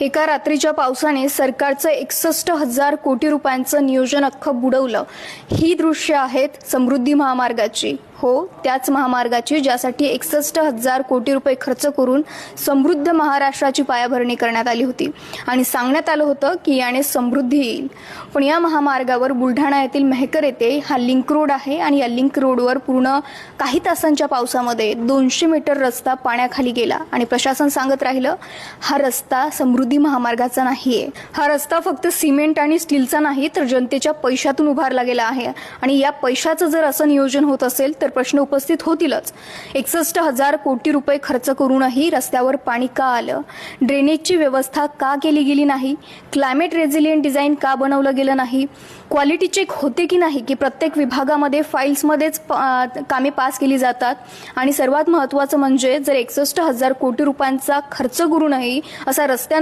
एका रात्रीच्या पावसाने सरकारचं 61,000 कोटी रुपयांचं नियोजन अख्खं बुडवलं। ही दृश्य आहेत समृद्धी महामार्गाची। हो, त्याच महामार्गाची ज्यासाठी 61,000 कोटी रुपये खर्च करून समृद्ध महाराष्ट्राची पायाभरणी करण्यात आली होती आणि सांगण्यात आलं होतं की याने समृद्धी येईल। पण या महामार्गावर बुलढाणा येथील मेहकर येथे हा लिंक रोड आहे आणि या लिंक रोडवर पूर्ण काही तासांच्या पावसामध्ये 200 मीटर रस्ता पाण्याखाली गेला आणि प्रशासन सांगत राहिलं हा रस्ता समृद्धी महामार्गाचा नाहीये। हा रस्ता फक्त सिमेंट आणि स्टीलचा नाही तर जनतेच्या पैशातून उभारला गेला आहे आणि या पैशाचं जर असं नियोजन होत असेल तर प्रश्न उपस्थित होतीलच। 61,000 कोटी रुपये खर्च करूनही रस्त्यावर पाणी का आलं? ड्रेनेजची व्यवस्था का केली गेली नाही? क्लायमेट रेझिलियंट डिझाइन का बनवलं गेलं नाही? क्वालिटी चेक होते की नाही की प्रत्येक विभागामध्ये फाईल्समध्येच कामे पास केली जातात? आणि सर्वात महत्त्वाचं म्हणजे जर 61,000 कोटी रुपयांचा खर्च करूनही असा रस्त्या